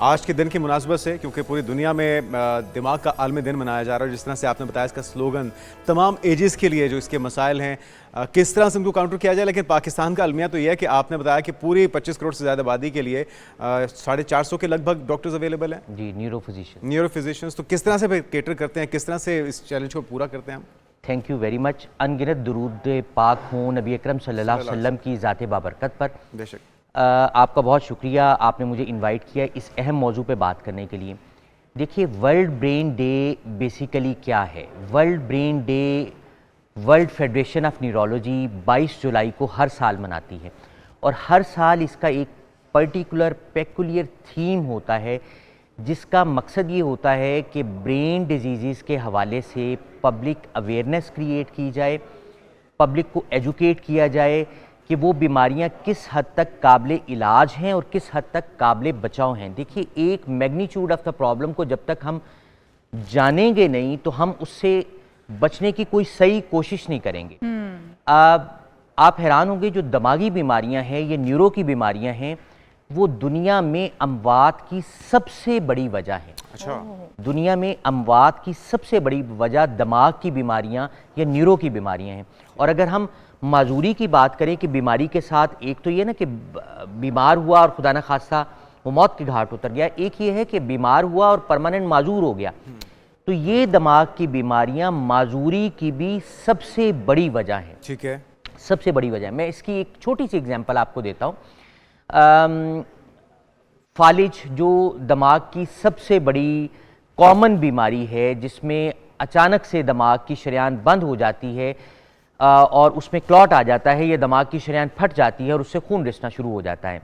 आज के दिन की मुनासबत से, क्योंकि पूरी दुनिया में दिमाग का आलमी दिन मनाया जा रहा है, जिस तरह से आपने बताया इसका स्लोगन तमाम एजेस के लिए जो इसके मसाइल हैं किस तरह से उनको काउंटर किया जाए, लेकिन पाकिस्तान का अलमिया तो यह है कि आपने बताया कि पूरी 25 करोड़ से ज़्यादा आबादी के लिए 450 के लगभग डॉक्टर्स अवेलेबल हैं जी, न्यूरोफिजिशियंस। तो किस तरह से केटर करते हैं, किस तरह से इस चैलेंज को पूरा करते हैं हम? Thank you very much. अनगिनत दुरूद पाक हों नबी अकरम सल्लल्लाहु अलैहि वसल्लम की ज़ात बाबरकत पर। बेशक। आपका बहुत शुक्रिया, आपने मुझे इनवाइट किया इस अहम मौजू पे बात करने के लिए। देखिए, वर्ल्ड ब्रेन डे बेसिकली क्या है? World brain day world federation of neurology 22 जुलाई को हर साल मनाती है और हर साल इसका एक पर्टिकुलर पेकुलियर थीम होता है, जिसका मकसद ये होता है कि ब्रेन डिजीज़ के हवाले से पब्लिक अवेयरनेस क्रिएट की जाए, पब्लिक को एजुकेट किया जाए कि वो बीमारियां किस हद तक काबिल इलाज हैं और किस हद तक काबिल बचाव हैं। देखिए, एक मैग्नीट्यूड ऑफ द प्रॉब्लम को जब तक हम जानेंगे नहीं तो हम उससे बचने की कोई सही कोशिश नहीं करेंगे। आप हैरान होंगे, जो दिमागी बीमारियां हैं, ये न्यूरो की बीमारियां हैं, वो दुनिया में अमवात की सबसे बड़ी वजह है। अच्छा। दुनिया में अमवात की सबसे बड़ी वजह दिमाग की बीमारियां या न्यूरो की बीमारियां हैं। और अगर हम माजूरी की बात करें कि बीमारी के साथ, एक तो ये ना कि बीमार हुआ और खुदा न खास्ता वो मौत के घाट उतर गया, एक ये है कि बीमार हुआ और परमानेंट माजूर हो गया। तो ये दिमाग की बीमारियां माजूरी की भी सबसे बड़ी वजह है। ठीक है, सबसे बड़ी वजह है। मैं इसकी एक छोटी सी एग्जांपल आपको देता हूँ। फालिज जो दिमाग की सबसे बड़ी कॉमन बीमारी है, जिसमें अचानक से दिमाग की शरेयान बंद हो जाती है और उसमें क्लॉट आ जाता है, ये दिमाग की शरेयान फट जाती है और उससे खून रिसना शुरू हो जाता है।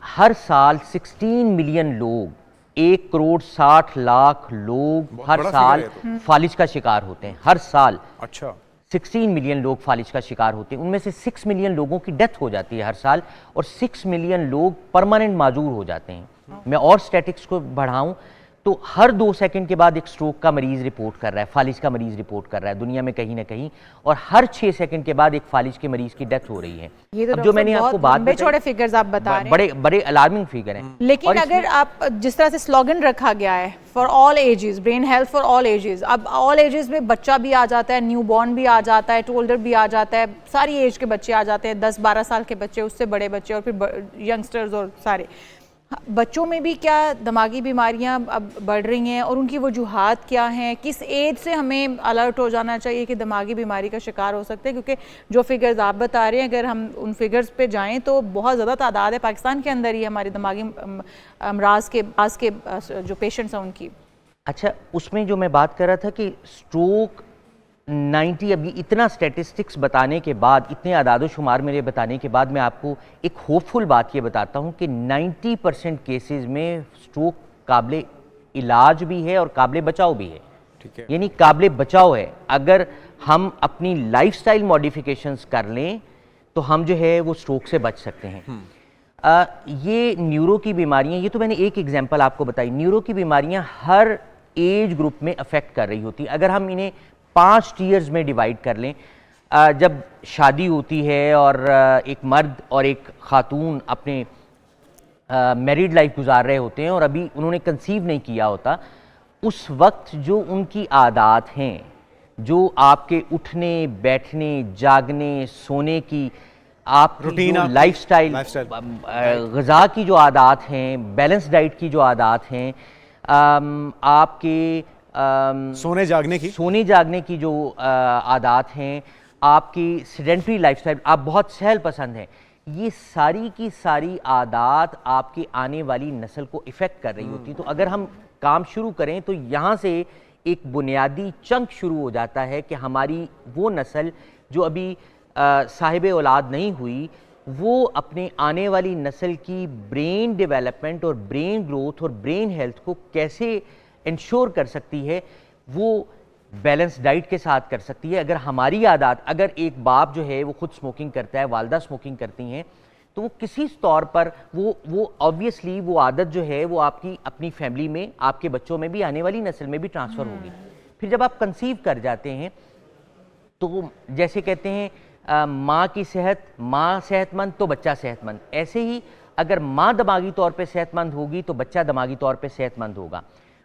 हर साल 16 मिलियन लोग, 1 करोड़ 60 लाख लोग हर साल फालिज का शिकार होते हैं। हर साल। अच्छा। 16 मिलियन लोग फालिज का शिकार होते हैं। उनमें से 6 मिलियन लोगों की डेथ हो जाती है हर साल और 6 मिलियन लोग परमानेंट माजूर हो जाते हैं। मैं और स्टैटिस्टिक्स को बढ़ाऊं तो हर 2 सेकंड के बाद एक स्ट्रोक का मरीज रिपोर्ट कर रहा है, फालिज का मरीज रिपोर्ट कर रहा है दुनिया में कहीं ना कहीं, और हर 6 सेकंड के बाद एक फालिज के मरीज की डेथ हो रही है। ये तो अब जो मैंने आपको बात बताई, छोटे फिगर्स आप बता रहे हैं, बड़े बड़े अलार्मिंग फिगर हैं। लेकिन अगर आप जिस तरह से स्लोगन रखा गया है for all ages, brain health for all ages, अब ऑल एजेस में बच्चा भी आ जाता है, न्यू बॉर्न भी आ जाता है, टोल्डर भी आ जाता है, सारी एज के बच्चे आ जाते हैं, 10-12 साल के बच्चे, उससे बड़े बच्चे और फिर यंगस्टर्स और सारे बच्चों में भी क्या दिमागी बीमारियां अब बढ़ रही हैं और उनकी वजूहात क्या हैं? किस एज से हमें अलर्ट हो जाना चाहिए कि दिमागी बीमारी का शिकार हो सकते हैं? क्योंकि जो फिगर्स आप बता रहे हैं, अगर हम उन फिगर्स पे जाएं तो बहुत ज़्यादा तादाद है पाकिस्तान के अंदर ही हमारे दिमागी अमराज के जो पेशेंट्स हैं उनकी। अच्छा, उसमें जो मैं बात कर रहा था कि स्ट्रोक 90, अभी इतना स्टैटिस्टिक्स बताने के बाद, इतने आदाद शुमार मेरे बताने के बाद, मैं आपको एक होपफुल बात ये बताता हूँ कि 90% केसेस में स्ट्रोक काबिल इलाज भी है और काबिल बचाव भी है। ठीक है, यानी काबिल बचाव है। अगर हम अपनी लाइफस्टाइल मॉडिफिकेशंस कर लें तो हम जो है वो स्ट्रोक से बच सकते हैं। ये न्यूरो की बीमारियाँ, ये तो मैंने एक एग्जाम्पल आपको बताई। न्यूरो की बीमारियाँ हर एज ग्रुप में अफेक्ट कर रही होती हैं। अगर हम इन्हें 5 टीयर्स में डिवाइड कर लें, जब शादी होती है और एक मर्द और एक खातून अपने मैरिड लाइफ गुजार रहे होते हैं और अभी उन्होंने कंसीव नहीं किया होता, उस वक्त जो उनकी आदत हैं, जो आपके उठने, बैठने, जागने, सोने की, आपकी लाइफस्टाइल, ग़िज़ा की जो आदत हैं, बैलेंस डाइट की जो आदत हैं, आपके सोने जागने की जो आदत हैं, आपकी सेडेंटरी लाइफस्टाइल, आप बहुत सहल पसंद हैं, ये सारी की सारी आदत आपकी आने वाली नस्ल को इफ़ेक्ट कर रही होती। तो अगर हम काम शुरू करें तो यहाँ से एक बुनियादी चंक शुरू हो जाता है कि हमारी वो नस्ल जो अभी साहिब औलाद नहीं हुई, वो अपने आने वाली नस्ल की ब्रेन डेवलपमेंट और ब्रेन ग्रोथ और ब्रेन हेल्थ को कैसे इंश्योर कर सकती है, वो बैलेंस डाइट के साथ कर सकती है। अगर हमारी आदत, अगर एक बाप जो है वो खुद स्मोकिंग करता है, वालदा स्मोकिंग करती हैं, तो वो किसी तौर पर वो ऑब्वियसली वो आदत जो है वो आपकी अपनी फैमिली में, आपके बच्चों में भी, आने वाली नस्ल में भी ट्रांसफ़र होगी। फिर जब आप कंसीव कर जाते हैं तो जैसे कहते हैं माँ की सेहत, माँ सेहतमंद तो बच्चा सेहतमंद, ऐसे ही अगर माँ दिमागी तौर पे सेहतमंद होगी तो बच्चा दिमागी तौर पे सेहतमंद होगा।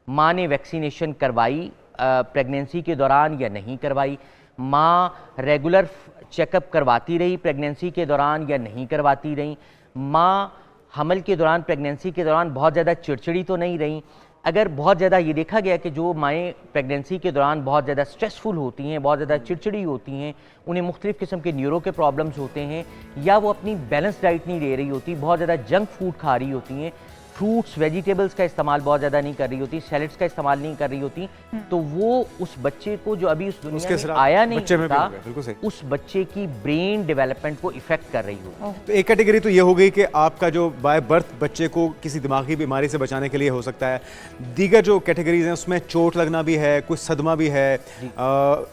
माँ ने वैक्सीनेशन करवाई प्रेगनेंसी के दौरान या नहीं करवाई, माँ रेगुलर चेकअप करवाती रही प्रेगनेंसी के दौरान या नहीं करवाती रही, माँ हमल के दौरान प्रेगनेंसी के दौरान बहुत ज़्यादा चिड़चिड़ी तो नहीं रही। अगर बहुत ज़्यादा ये देखा गया कि जो माएँ प्रेगनेंसी के दौरान बहुत ज़्यादा स्ट्रेसफुल होती हैं, बहुत ज़्यादा चिड़चिड़ी होती हैं, उन्हें मुख्तलिफ़ किस्म के न्यूरो के प्रॉब्लम्स होते हैं, या वो अपनी बैलेंस डाइट नहीं ले रही होती, बहुत ज़्यादा जंक फूड खा रही होती हैं, फ्रूट्स वेजिटेबल्स का इस्तेमाल बहुत ज़्यादा नहीं कर रही होती, सैलड्स का इस्तेमाल नहीं कर रही होती, तो वो उस बच्चे को जो अभी उस दुनिया में आया नहीं होता, उस बच्चे की ब्रेन डेवलपमेंट को इफेक्ट कर रही होती। तो एक कैटेगरी तो ये हो गई कि आपका जो बाय बर्थ बच्चे को किसी दिमागी बीमारी से बचाने के लिए हो सकता है। दीगर जो कैटेगरीज हैं उसमें चोट लगना भी है, कुछ सदमा भी है,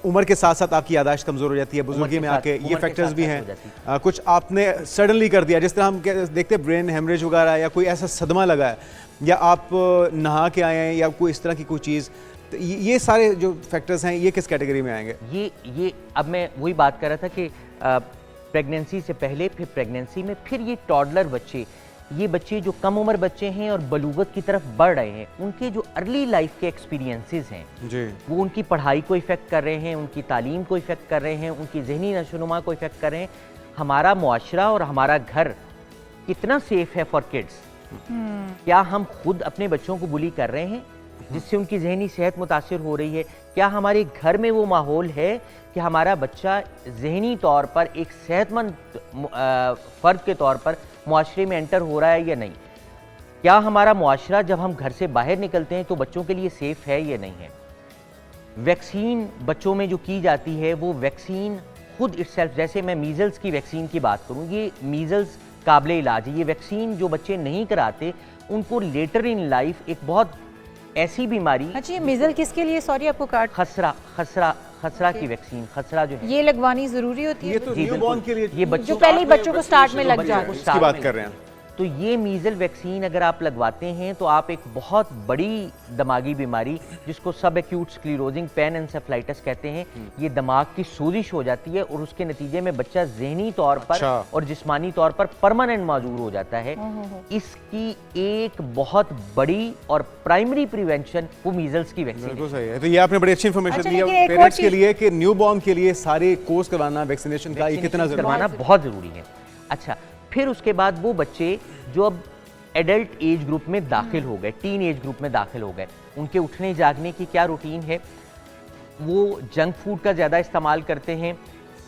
उम्र के साथ साथ आपकी यादाश्त कमज़ोर हो जाती है, बुजुर्गी में आके ये फैक्टर्स भी हैं, कुछ आपने सडनली कर दिया, जिस तरह हम देखते हैं ब्रेन हेमरेज वगैरह, या कोई ऐसा सदमा लगा है, या आप नहा के आए हैं, या कोई इस तरह की कोई चीज़, तो ये सारे जो फैक्टर्स हैं ये किस कैटेगरी में आएंगे? ये अब मैं वही बात कर रहा था कि प्रेगनेंसी से पहले, फिर प्रेगनेंसी में, फिर ये टॉडलर बच्चे, ये बच्चे जो कम उम्र बच्चे हैं और बलूगत की तरफ बढ़ रहे हैं, उनके जो अर्ली लाइफ के एक्सपीरियंसेस हैं जी, वो उनकी पढ़ाई को इफ़ेक्ट कर रहे हैं, उनकी तालीम को इफ़ेक्ट कर रहे हैं, उनकी जहनी नशोनुमा को इफ़ेक्ट कर रहे हैं। हमारा मुआशरा और हमारा घर कितना सेफ है फॉर किड्स? क्या हम खुद अपने बच्चों को बुली कर रहे हैं जिससे उनकी जहनी सेहत मुतासिर हो रही है? क्या हमारे घर में वो माहौल है कि हमारा बच्चा जहनी तौर पर एक सेहतमंद फ़र्द के तौर पर मुआशरे में एंटर हो रहा है या नहीं? क्या हमारा मुआशरा जब हम घर से बाहर निकलते हैं तो बच्चों के लिए सेफ़ है या नहीं है? वैक्सीन बच्चों में जो की जाती है वो वैक्सीन खुद इटसेल्फ, जैसे मैं मीज़ल्स की वैक्सीन की बात करूँ, ये मीज़ल्स काबिले इलाज है। ये वैक्सीन जो बच्चे नहीं कराते उनको लेटर इन लाइफ एक बहुत ऐसी बीमारी। अच्छा, ये मीजल किसके लिए, सॉरी आपको काट, खसरा की वैक्सीन, खसरा जो है ये लगवानी जरूरी होती है? ये तो न्यूबॉर्न के लिए, ये बच्चों जो पहले बच्चों को स्टार्ट में लग जाए, उसकी बात कर रहे हैं। तो ये मीज़ल वैक्सीन अगर आप लगवाते हैं तो आप एक बहुत बड़ी दिमागी बीमारी जिसको सब एक्यूट स्क्लेरोजिंग पैनएन्सेफलाइटिस कहते हैं, ये दिमाग की सोजिश हो जाती है और उसके नतीजे में बच्चा जहनी तौर पर और जिस्मानी तौर पर परमानेंट माजूर हो जाता है। इसकी एक बहुत बड़ी और प्राइमरी प्रिवेंशन वो मीज़ल्स की वैक्सीन। बिल्कुल सही है। तो ये आपने बड़ी अच्छी इन्फॉर्मेशन दी है पेरेंट्स के लिए कि न्यूबॉर्न के लिए सारे कोर्स करवाना वैक्सीनेशन का ये कितना करवाना बहुत ज़रूरी है। अच्छा, फिर उसके बाद वो बच्चे जो अब एडल्ट एज ग्रुप में दाखिल हो गए, टीन एज ग्रुप में दाखिल हो गए, उनके उठने जागने की क्या रूटीन है? वो जंक फूड का ज़्यादा इस्तेमाल करते हैं,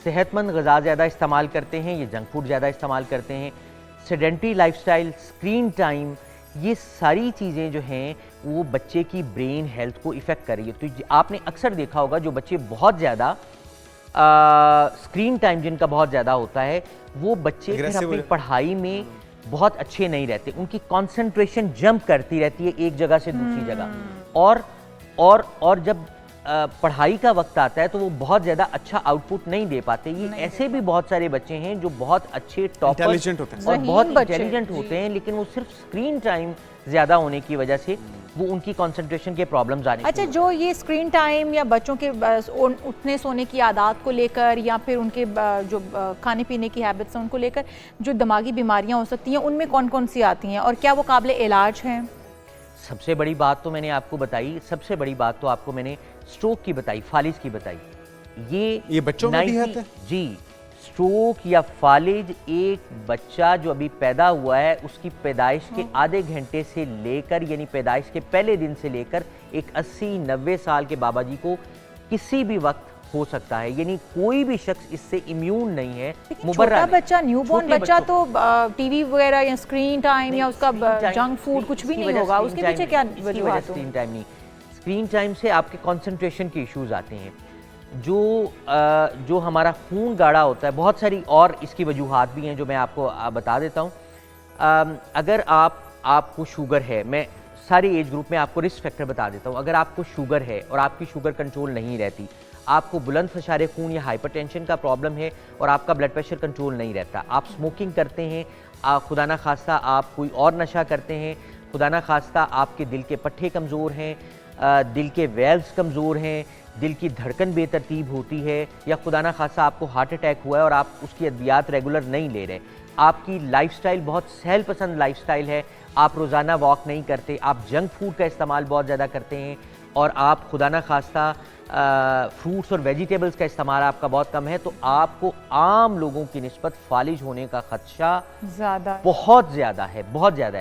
सेहतमंद ग़िज़ा ज़्यादा इस्तेमाल करते हैं, ये जंक फूड ज़्यादा इस्तेमाल करते हैं, सेडेंटरी लाइफस्टाइल, स्क्रीन टाइम, ये सारी चीज़ें जो हैं वो बच्चे की ब्रेन हेल्थ को इफ़ेक्ट कर रही है। तो आपने अक्सर देखा होगा जो बच्चे बहुत ज़्यादा स्क्रीन टाइम जिनका बहुत ज़्यादा होता है, वो बच्चे फिर अपनी पढ़ाई में बहुत अच्छे नहीं रहते, उनकी कंसंट्रेशन जंप करती रहती है एक जगह से दूसरी जगह, और जब पढ़ाई का वक्त आता है तो वो बहुत ज़्यादा अच्छा आउटपुट नहीं दे पाते। ये ऐसे भी बहुत सारे बच्चे हैं जो बहुत अच्छे टॉपर और बहुत इंटेलिजेंट होते हैं, लेकिन वो सिर्फ स्क्रीन टाइम ज़्यादा होने की वजह से वो उनकी कंसंट्रेशन के प्रॉब्लम्स आने। अच्छा, जो ये स्क्रीन टाइम या बच्चों के उठने सोने की आदत को लेकर या फिर उनके जो खाने पीने की हैबिट्स हैं उनको लेकर जो दिमागी बीमारियां हो सकती हैं, उनमें कौन कौन सी आती हैं और क्या वो काबिल इलाज हैं? सबसे बड़ी बात तो मैंने आपको बताई, सबसे बड़ी बात तो आपको मैंने स्ट्रोक की बताई, फालिज की बताई। ये बच्चों में भी आता है? जी, स्ट्रोक या फालिज एक बच्चा जो अभी पैदा हुआ है उसकी पैदाइश के आधे घंटे से लेकर, यानी पैदाइश के पहले दिन से लेकर एक 80-90 साल के बाबा जी को किसी भी वक्त हो सकता है, यानी कोई भी शख्स इससे इम्यून नहीं है। छोटा बच्चा, न्यूबॉर्न बच्चा तो टीवी वगैरह या स्क्रीन टाइम या उसका जंक फूड कुछ भी नहीं होगा, उसके पीछे क्या वजह? स्क्रीन टाइम नहीं, स्क्रीन टाइम से आपके कंसंट्रेशन के इश्यूज आते हैं, जो हमारा खून गाढ़ा होता है, बहुत सारी और इसकी वजूहात भी हैं जो मैं आपको बता देता हूँ। अगर आपको शुगर है, मैं सारी एज ग्रुप में आपको रिस्क फैक्टर बता देता हूँ। अगर आपको शुगर है और आपकी शुगर कंट्रोल नहीं रहती, आपको बुलंद फशारे खून या हाइपरटेंशन का प्रॉब्लम है और आपका ब्लड प्रेशर कंट्रोल नहीं रहता, आप स्मोकिंग करते हैं, खुदा ना खास्ता आप कोई और नशा करते हैं, खुदा ना खास्ता आपके दिल के पट्टे कमज़ोर हैं, दिल के वेल्व्स कमज़ोर हैं, दिल की धड़कन बेतरतीब होती है, या खुदा ना खास्ता आपको हार्ट अटैक हुआ है और आप उसकी अद्वियात रेगुलर नहीं ले रहे, आपकी लाइफस्टाइल बहुत सहल पसंद लाइफस्टाइल है, आप रोज़ाना वॉक नहीं करते, आप जंक फूड का इस्तेमाल बहुत ज़्यादा करते हैं और आप खुदा ना खास्ता फ्रूट्स और वेजिटेबल्स का इस्तेमाल आपका बहुत कम है, तो आपको आम लोगों की निस्बत फालिज होने का खदशा ज़्यादा बहुत ज़्यादा है, बहुत ज़्यादा है।